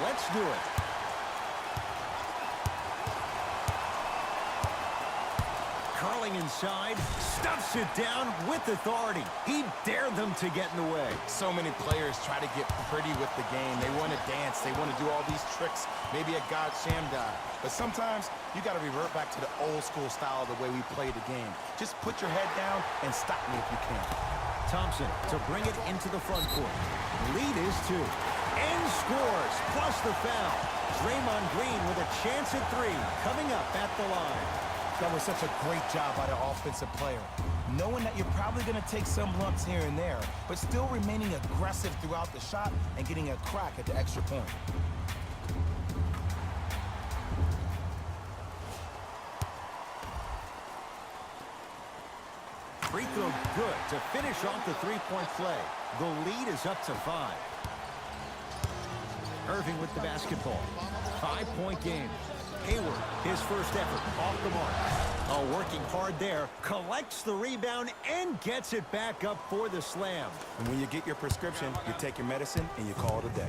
Let's do it. Curling inside, stuffs it down with authority. He dared them to get in the way. So many players try to get pretty with the game. They want to dance. They want to do all these tricks, maybe a God Sham dive. But sometimes you got to revert back to the old school style of the way we play the game. Just put your head down and stop me if you can. Thompson to bring it into the front court. Lead is 2. And scores, plus the foul. Draymond Green with a chance at 3 coming up at the line. That was such a great job by the offensive player. Knowing that you're probably going to take some lumps here and there, but still remaining aggressive throughout the shot and getting a crack at the extra point. Free throw good to finish off the three-point play. The lead is up to 5. Irving with the basketball. 5-point game. Hayward, his first effort, off the mark. Oh, working hard there, collects the rebound and gets it back up for the slam. And when you get your prescription, you take your medicine and you call it a day.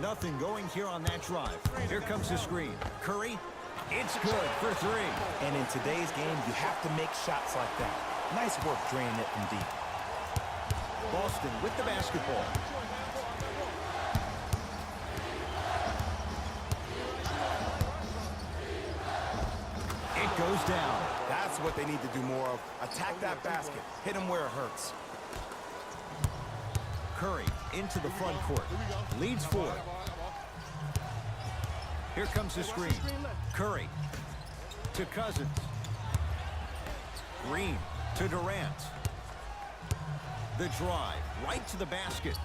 Nothing going here on that drive. Here comes the screen. Curry, it's good for 3. And in today's game, you have to make shots like that. Nice work draining it from deep. Boston with the basketball. It goes down. That's what they need to do more of. Attack that basket. Hit them where it hurts. Curry into the front court. Leads 4. Here comes the screen. Curry to Cousins. Green to Durant. The drive right to the basket.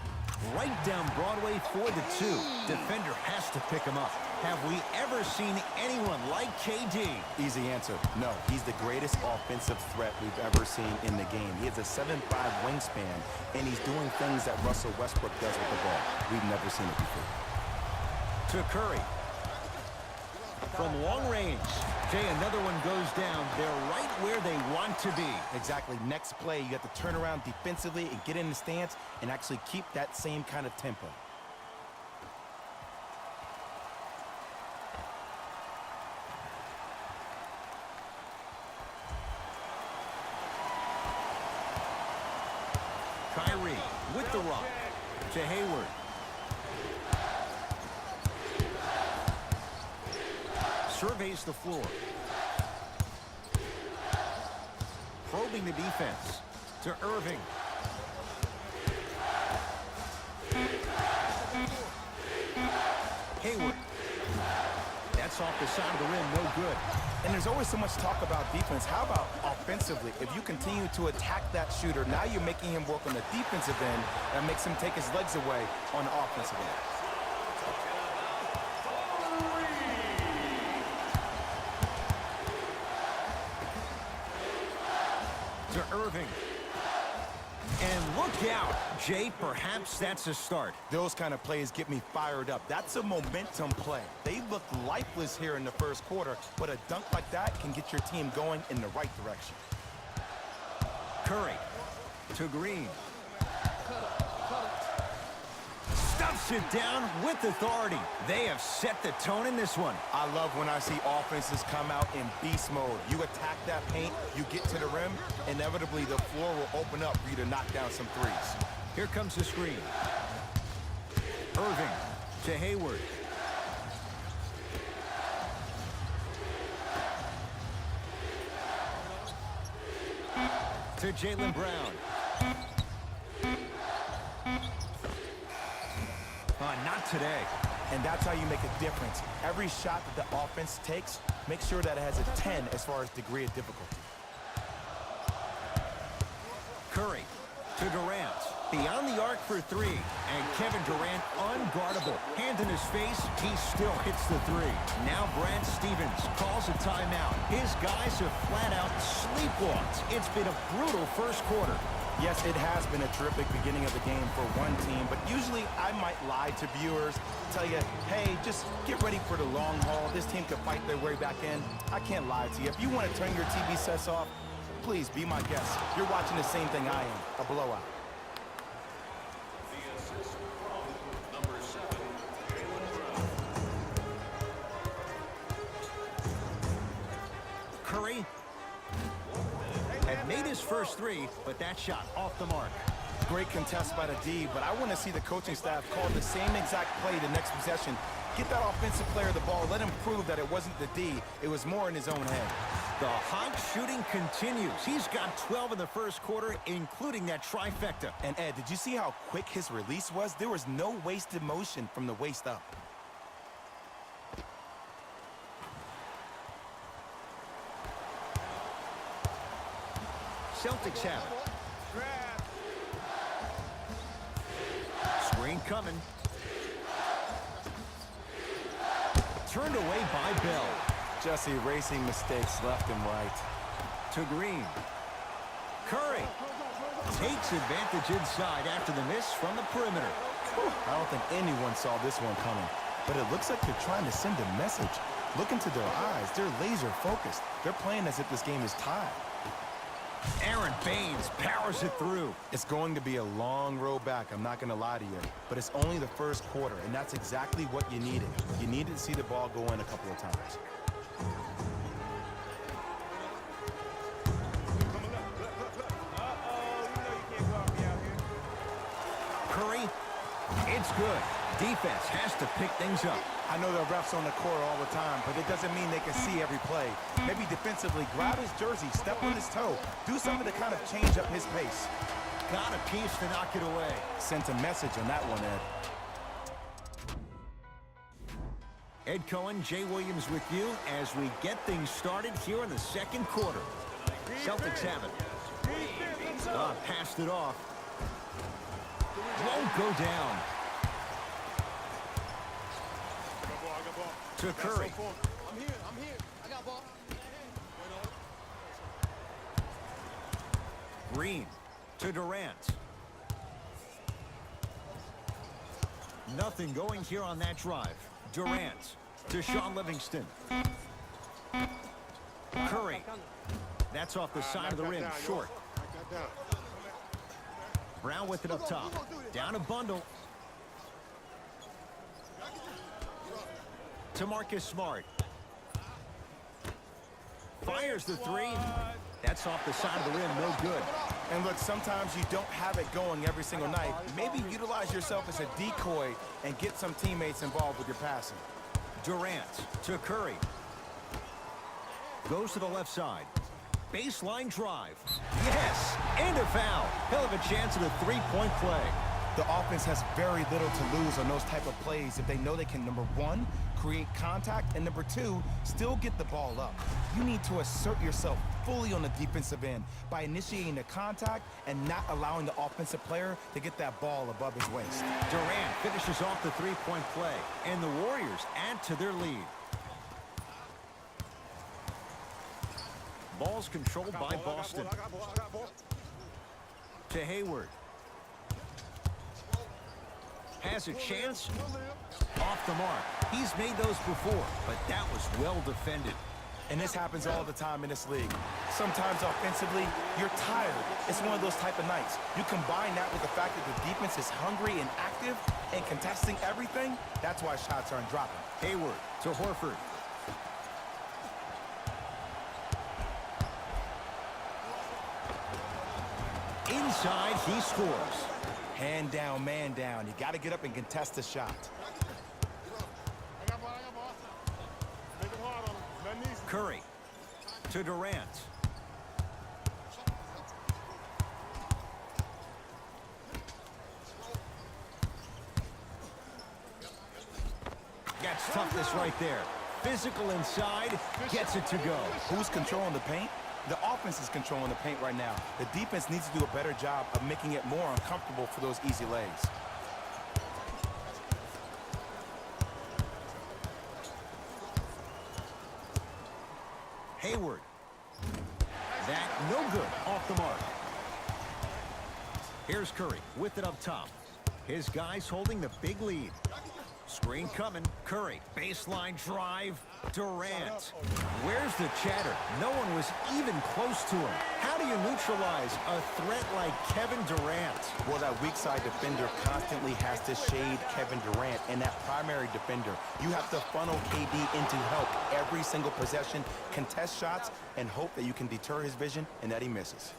Right down Broadway for the 2. Defender has to pick him up. Have we ever seen anyone like KD? Easy answer. No, he's the greatest offensive threat we've ever seen in the game. He has a 7'5" wingspan, and he's doing things that Russell Westbrook does with the ball. We've never seen it before. To Curry. From long range. Jay, another one goes down. They're right where they want to be. Exactly. Next play, you have to turn around defensively and get in the stance and actually keep that same kind of tempo. Kyrie with the rock to Hayward. Surveys the floor. Probing the defense to Irving. Hayward. That's off the side of the rim, no good. And there's always so much talk about defense. How about offensively? If you continue to attack that shooter, now you're making him work on the defensive end. That makes him take his legs away on the offensive end. To Irving. And look out. Jay, perhaps that's a start. Those kind of plays get me fired up. That's a momentum play. They look lifeless here in the first quarter, but a dunk like that can get your team going in the right direction. Curry to Green. Stuffs it down with authority. They have set the tone in this one. I love when I see offenses come out in beast mode. You attack that paint, you get to the rim, inevitably the floor will open up for you to knock down some threes. Here comes the screen. Irving to Hayward. To Jaylen Brown. Not today. And that's how you make a difference. Every shot that the offense takes, make sure that it has a 10 as far as degree of difficulty. Curry to Durant. Beyond the arc for 3. And Kevin Durant unguardable. Hand in his face, he still hits the 3. Now Brad Stevens calls a timeout. His guys have flat out sleepwalked. It's been a brutal first quarter. Yes, it has been a terrific beginning of the game for one team, but usually I might lie to viewers, tell you, hey, just get ready for the long haul. This team could fight their way back in. I can't lie to you. If you want to turn your TV sets off, please be my guest. You're watching the same thing I am, a blowout. his first three, but that shot off the mark. Great contest by the D, but I want to see the coaching staff call the same exact play the next possession. Get that offensive player the ball. Let him prove that it wasn't the D. It was more in his own head. The hot shooting continues. He's got 12 in the first quarter, including that trifecta. And Ed, did you see how quick his release was? There was no wasted motion from the waist up. Celtics have it. Screen coming. Turned away by Bell. Just erasing mistakes left and right. To Green. Curry takes advantage inside after the miss from the perimeter. I don't think anyone saw this one coming, but it looks like they're trying to send a message. Look into their eyes. They're laser focused. They're playing as if this game is tied. Aaron Baines powers it through. It's going to be a long road back, I'm not going to lie to you, but it's only the first quarter, and that's exactly what you needed. You needed to see the ball go in a couple of times. Curry, it's good. Defense has to pick things up. I know the refs on the court all the time, but it doesn't mean they can see every play. Maybe defensively, grab his jersey, step on his toe, do something to kind of change up his pace. Got a piece to knock it away. Sent a message on that one, Ed. Ed Cohen, Jay Williams with you as we get things started here in the second quarter. Celtics have it. Passed it off. Won't go down. To Curry. I'm here. I got ball. Green to Durant. Nothing going here on that drive. Durant to Sean Livingston. Curry. That's off the side of the rim, short. Brown with it up top. Down a bundle. To Marcus Smart. Fires the three. That's off the side of the rim, no good. And look, sometimes you don't have it going every single night. Maybe utilize yourself as a decoy and get some teammates involved with your passing. Durant to Curry. Goes to the left side. Baseline drive. Yes! And a foul. Hell of a chance at a three-point play. The offense has very little to lose on those type of plays if they know they can, number one, create contact, and number two, still get the ball up. You need to assert yourself fully on the defensive end by initiating the contact and not allowing the offensive player to get that ball above his waist. Durant finishes off the three-point play, and the Warriors add to their lead. Ball's controlled by Boston. To Hayward. Has a chance. Off the mark. He's made those before, but that was well defended. And this happens all the time in this league. Sometimes offensively, you're tired. It's one of those type of nights. You combine that with the fact that the defense is hungry and active and contesting everything, that's why shots aren't dropping. Hayward to Horford. Inside, he scores. Hand down, man down. You got to get up and contest the shot. Curry to Durant. Gets toughness right there. Physical inside, gets it to go. Who's controlling the paint? The offense is controlling the paint right now. The defense needs to do a better job of making it more uncomfortable for those easy lays. Hayward. That no good, off the mark. Here's Curry with it up top. His guys holding the big lead. Screen coming. Curry, baseline drive. Durant. Where's the chatter? No one was even close to him. How do you neutralize a threat like Kevin Durant? Well, that weak side defender constantly has to shade Kevin Durant, and that primary defender, you have to funnel KD into help every single possession, contest shots, and hope that you can deter his vision and that he misses.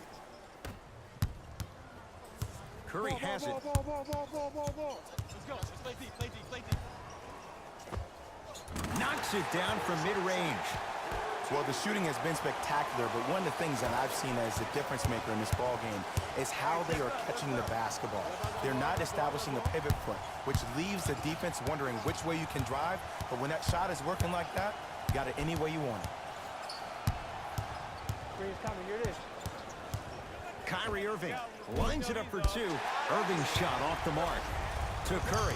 Curry has it. Ball. Let's go. Let's play deep. Knocks it down from mid-range. Well, the shooting has been spectacular, but one of the things that I've seen as the difference maker in this ball game is how they are catching the basketball. They're not establishing the pivot foot, which leaves the defense wondering which way you can drive, but when that shot is working like that, you got it any way you want it. Kyrie Irving lines it up for two. Irving's shot off the mark. To Curry.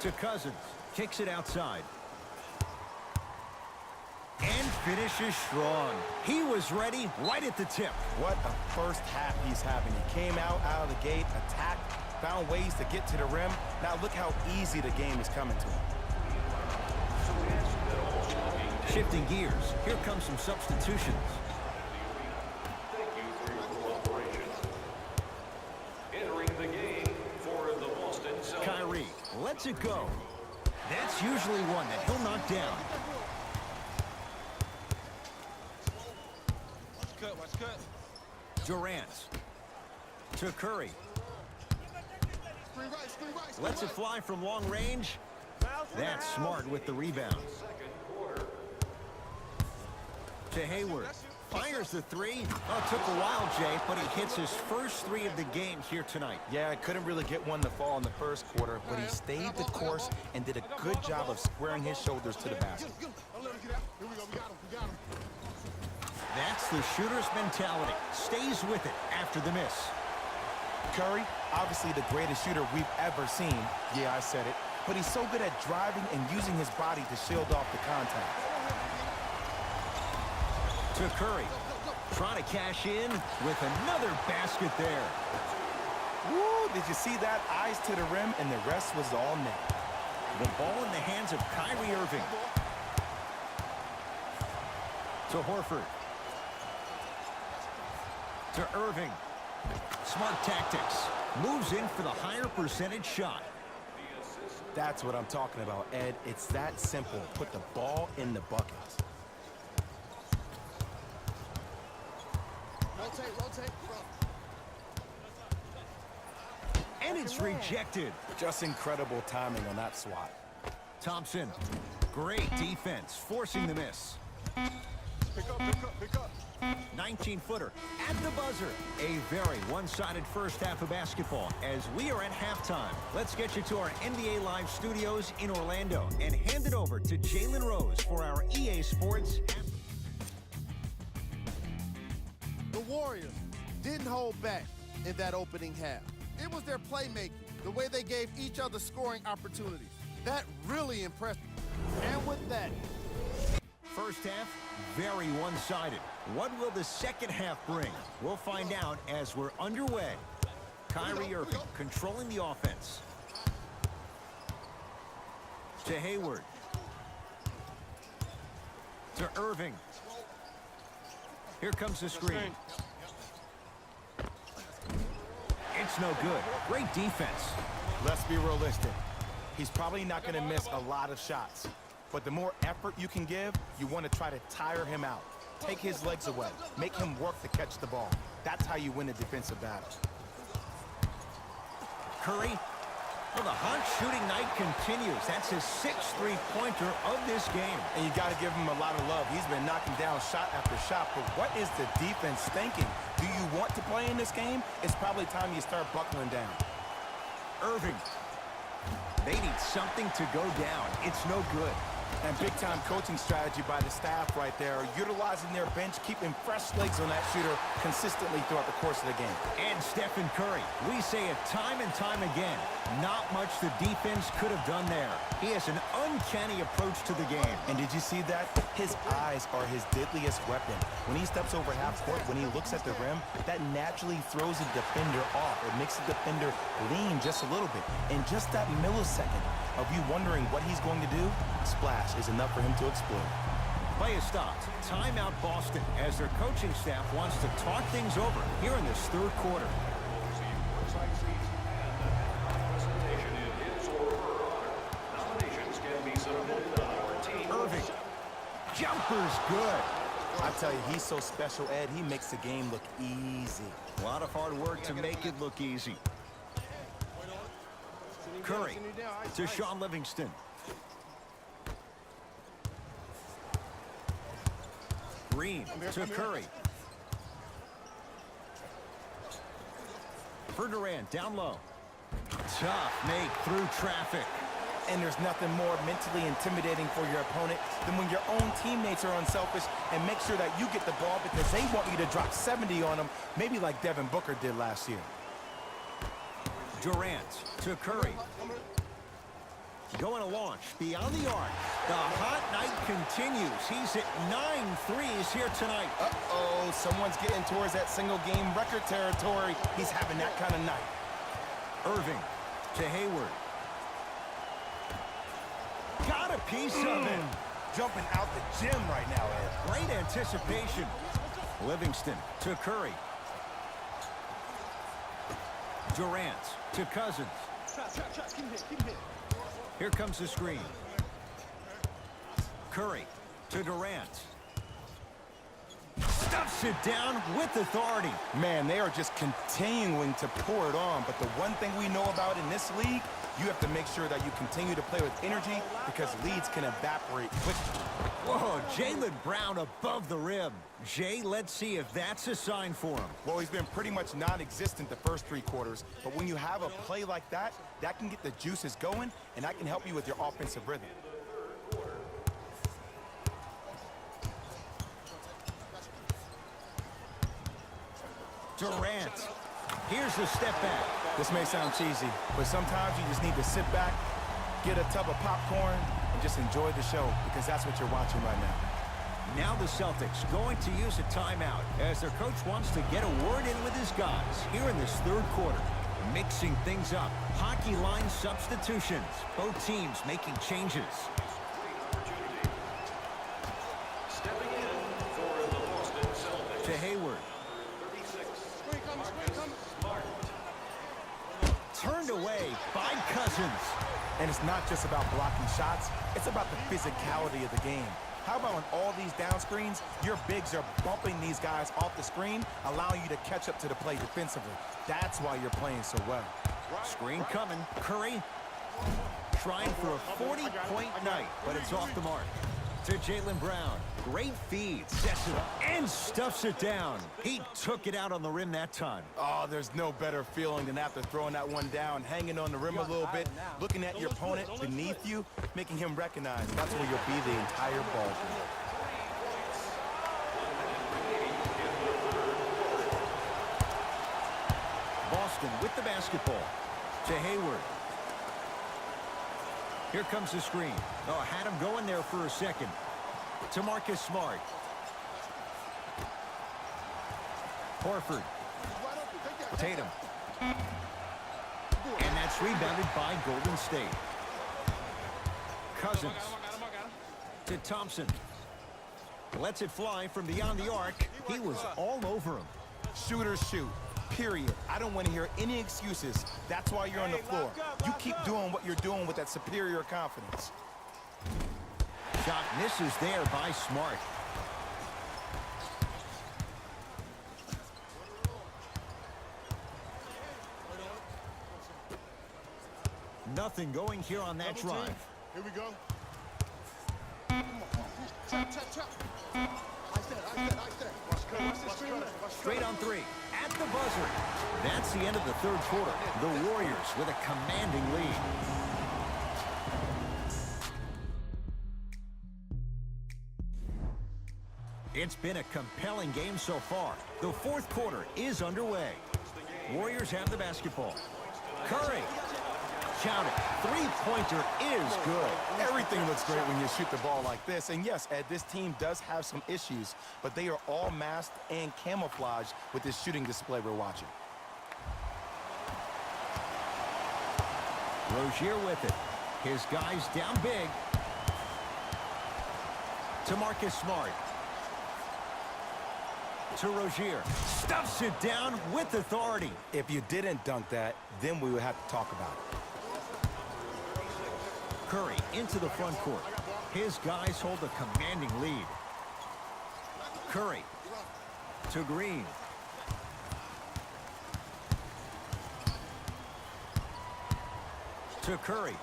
To Cousins. Kicks it outside. And finishes strong. He was ready right at the tip. What a first half he's having. He came out of the gate, attacked, found ways to get to the rim. Now look how easy the game is coming to him. Shifting gears. Here comes some substitutions. Thank you for your cooperation. Entering the game for the Boston Celtics. Kyrie lets it go. That's usually one that he'll knock down. Watch cut. Durant. To Curry. Lets it fly from long range. That's smart with the rebound. To Hayward. Fires the three. Oh, it took a while, Jay, but he hits his first three of the game here tonight. Yeah, couldn't really get one to fall in the first quarter, but he stayed the course and did a good job of squaring his shoulders to the basket. That's the shooter's mentality. Stays with it after the miss. Curry, obviously the greatest shooter we've ever seen. Yeah, I said it. But he's so good at driving and using his body to shield off the contact. To Curry. Trying to cash in with another basket there. Woo, did you see that? Eyes to the rim, and the rest was all net. The ball in the hands of Kyrie Irving. To Horford. To Irving. Smart tactics. Moves in for the higher percentage shot. That's what I'm talking about, Ed. It's that simple. Put the ball in the bucket. Rotate. And it's rejected. Just incredible timing on that swat. Thompson. Great defense, forcing the miss. Pick up. 19-footer at the buzzer. A very one-sided first half of basketball as we are at halftime. Let's get you to our NBA Live studios in Orlando and hand it over to Jalen Rose for our EA Sports. The Warriors didn't hold back in that opening half. It was their playmaking, the way they gave each other scoring opportunities. That really impressed me. And with that, First half, very one-sided. What will the second half bring? We'll find out as we're underway. Kyrie Irving controlling the offense. To Hayward. To Irving. Here comes the screen. It's no good. Great defense. Let's be realistic. He's probably not going to miss a lot of shots. But the more effort you can give, you want to try to tire him out. Take his legs away. Make him work to catch the ball. That's how you win a defensive battle. Curry. Well, the hot shooting night continues. That's his sixth three-pointer of this game. And you got to give him a lot of love. He's been knocking down shot after shot. But what is the defense thinking? Do you want to play in this game? It's probably time you start buckling down. Irving. They need something to go down. It's no good. And big-time coaching strategy by the staff right there, utilizing their bench, keeping fresh legs on that shooter consistently throughout the course of the game. And Stephen Curry, we say it time and time again, not much the defense could have done there. He has an uncanny approach to the game. And did you see that? His eyes are his deadliest weapon. When he steps over half court, when he looks at the rim, that naturally throws a defender off. It makes the defender lean just a little bit. And just that millisecond of you wondering what he's going to do, splash is enough for him to explode. Play is stopped. Timeout Boston as their coaching staff wants to talk things over here in this third quarter. Irving. Jumper's good. I tell you, he's so special, Ed. He makes the game look easy. A lot of hard work to make it look easy. Curry to Sean Livingston. Green to Curry. For Durant, down low. Tough make through traffic. And there's nothing more mentally intimidating for your opponent than when your own teammates are unselfish and make sure that you get the ball because they want you to drop 70 on them, maybe like Devin Booker did last year. Durant to Curry. Going to launch beyond the arc. The hot night continues. He's at 9 threes here tonight. Uh-oh, someone's getting towards that single-game record territory. He's having that kind of night. Irving to Hayward. Got a piece of it. Jumping out the gym right now, Ed. Great anticipation. Livingston to Curry. Durant to Cousins. Here comes the screen. Curry to Durant. Stuffs it down with authority. Man, they are just continuing to pour it on. But the one thing we know about in this league, you have to make sure that you continue to play with energy because leads can evaporate quickly. Whoa, Jaylen Brown above the rim. Jay, let's see if that's a sign for him. Well, he's been pretty much non-existent the first 3 quarters. But when you have a play like that, that can get the juices going, and that can help you with your offensive rhythm. Durant. Here's the step back. This may sound cheesy, but sometimes you just need to sit back, get a tub of popcorn, and just enjoy the show because that's what you're watching right now. Now the Celtics going to use a timeout as their coach wants to get a word in with his guys here in this 3rd quarter. Mixing things up. Hockey line substitutions. Both teams making changes. Stepping in for the Boston Celtics. To Hayward. 36. Smart. Turned away by Cousins. And it's not just about blocking shots, it's about the physicality of the game. How about on all these down screens, your bigs are bumping these guys off the screen, allowing you to catch up to the play defensively. That's why you're playing so well. Screen coming. Curry trying for a 40-point night, but it's off the mark. To Jaylen Brown. Great feed. Sets it up and stuffs it down. He took it out on the rim that time. Oh, there's no better feeling than after throwing that one down, hanging on the rim a little bit, looking at your opponent beneath you, making him recognize that's where you'll be the entire ball game. Boston with the basketball. To Hayward. Here comes the screen. Oh, had him going there for a second. To Marcus Smart. Horford. Tatum. And that's rebounded by Golden State. Cousins. To Thompson. Lets it fly from beyond the arc. He was all over him. Shooters shoot. Period. I don't want to hear any excuses. That's why you're on the floor. You keep doing what you're doing with that superior confidence. Shot misses there by Smart. Nothing going here on that drive. Here we go. Chop. Ice that. Straight on 3. At the buzzer. That's the end of the 3rd quarter. The Warriors with a commanding lead. It's been a compelling game so far. The 4th quarter is underway. Warriors have the basketball. Curry. Count it. 3-pointer is good. Everything looks great when you shoot the ball like this. And yes, Ed, this team does have some issues, but they are all masked and camouflaged with this shooting display we're watching. Rozier with it. His guys down big. To Marcus Smart. To Rozier. Stuffs it down with authority. If you didn't dunk that, then we would have to talk about it. Curry into the front court. His guys hold a commanding lead. Curry. To Green. To Curry.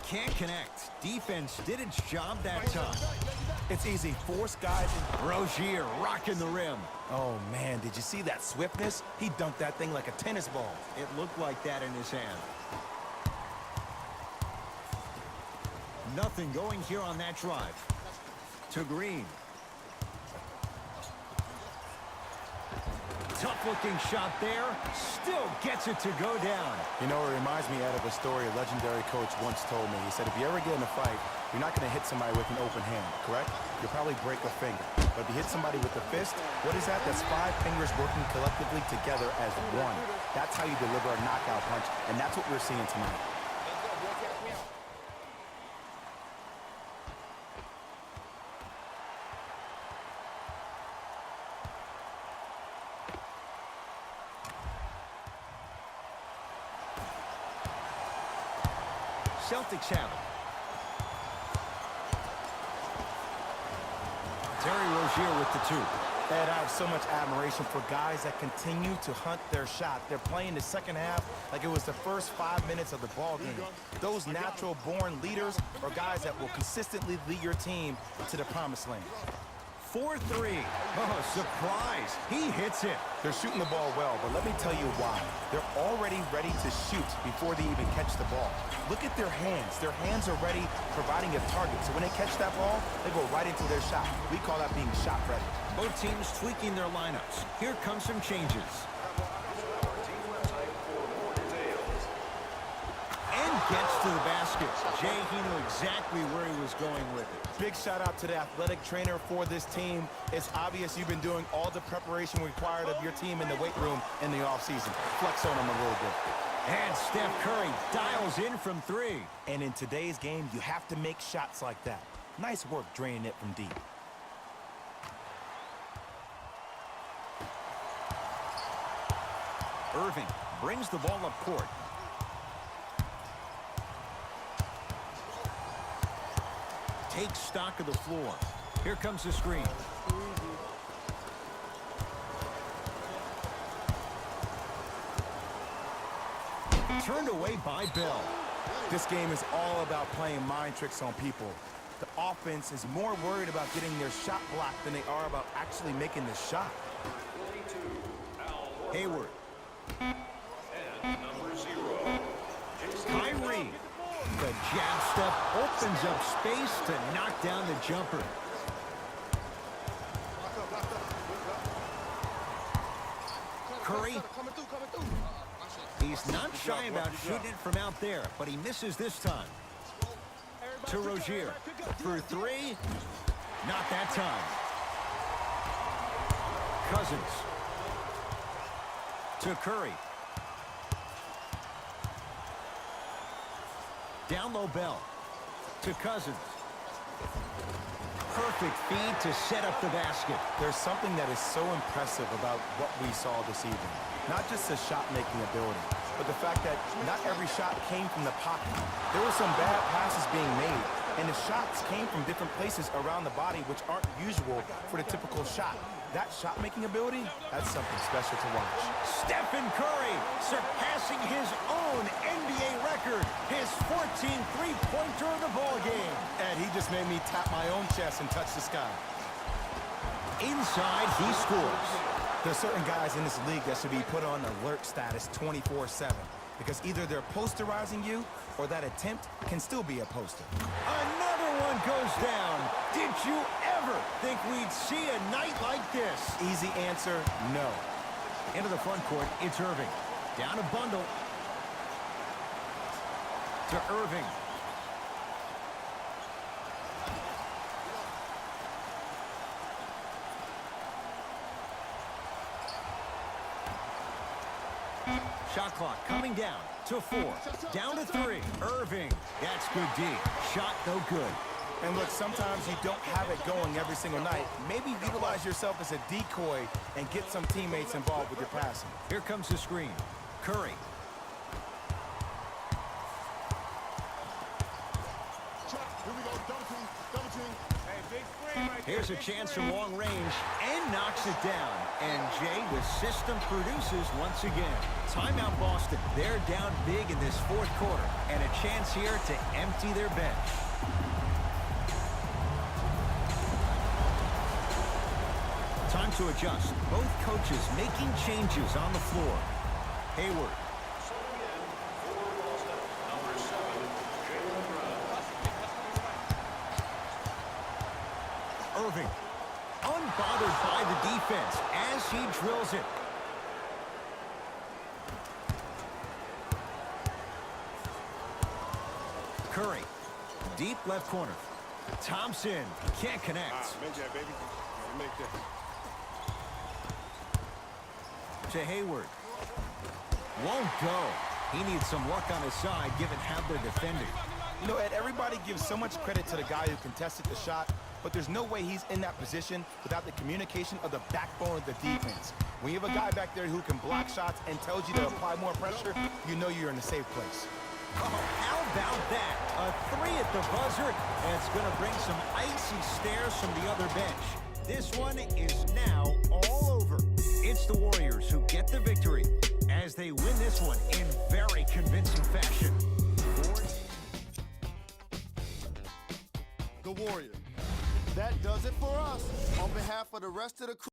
Can't connect. Defense did its job that time. It's easy. Force guys. Rozier rocking the rim. Oh, man, did you see that swiftness? He dunked that thing like a tennis ball. It looked like that in his hand. Nothing going here on that drive. To Green. Tough-looking shot there. Still gets it to go down. You know, it reminds me, Ed, of a story a legendary coach once told me. He said, if you ever get in a fight, you're not going to hit somebody with an open hand, correct? You'll probably break a finger. But if you hit somebody with a fist, what is that? That's 5 fingers working collectively together as one. That's how you deliver a knockout punch, and that's what we're seeing tonight. Celtics have it. Terry Rozier with the 2. Ed, I have so much admiration for guys that continue to hunt their shot. They're playing the second half like it was the first 5 minutes of the ball game. Those natural-born leaders are guys that will consistently lead your team to the promised land. 4-3. Oh, surprise. He hits it. They're shooting the ball well, but let me tell you why. They're already ready to shoot before they even catch the ball. Look at their hands. Their hands are ready, providing a target. So when they catch that ball, they go right into their shot. We call that being shot ready. Both teams tweaking their lineups. Here come some changes. And gets to the basket. Jay, he knew exactly where he was going with it. Big shout out to the athletic trainer for this team. It's obvious you've been doing all the preparation required of your team in the weight room in the offseason. Flex on them a little bit. And Steph Curry dials in from 3. And in today's game, you have to make shots like that. Nice work draining it from deep. Irving brings the ball up court. Takes stock of the floor. Here comes the screen. Turned away by Bell. This game is all about playing mind tricks on people. The offense is more worried about getting their shot blocked than they are about actually making the shot. Hayward. And number 0. Kyrie. The jab step opens up space to knock down the jumper. Curry. He's not shy about shooting it from out there, but he misses this time. To Rozier. For 3. Not that time. Cousins. To Curry. Down low Bell. To Cousins. Perfect feed to set up the basket. There's something that is so impressive about what we saw this evening. Not just the shot-making ability, but the fact that not every shot came from the pocket. There were some bad passes being made, and the shots came from different places around the body, which aren't usual for the typical shot. That shot-making ability, that's something special to watch. Stephen Curry surpassing his own NBA record. His 14th three-pointer of the ballgame. And he just made me tap my own chest and touch the sky. Inside, he scores. There's certain guys in this league that should be put on alert status 24/7 because either they're posterizing you or that attempt can still be a poster. Another one goes down. Did you ever think we'd see a night like this? Easy answer, no. Into the front court, it's Irving. Down a bundle. To Irving. Shot clock coming down to 4. Down to 3. Irving. That's good D. Shot no good. And look, sometimes you don't have it going every single night. Maybe utilize yourself as a decoy and get some teammates involved with your passing. Here comes the screen. Curry. Here we go. Double team. Double team. Hey, big screen right Here's a chance from long range and knocks it down. And Jay, the system produces once again. Timeout Boston. They're down big in this fourth quarter. And a chance here to empty their bench. Time to adjust. Both coaches making changes on the floor. Hayward. Irving, unbothered by the defense as he drills it. Curry, deep left corner. Thompson can't connect. Make that, baby. Make that. To Hayward. Won't go. He needs some luck on his side given how they're defending. You know, Ed, everybody gives so much credit to the guy who contested the shot, but there's no way he's in that position without the communication of the backbone of the defense. When you have a guy back there who can block shots and tells you to apply more pressure, you know you're in a safe place. Oh, how about that? A three at the buzzer, and it's going to bring some icy stares from the other bench. This one is now all over. It's the Warriors who get the victory as they win this one in very convincing fashion. The Warriors. That does it for us. On behalf of the rest of the crew.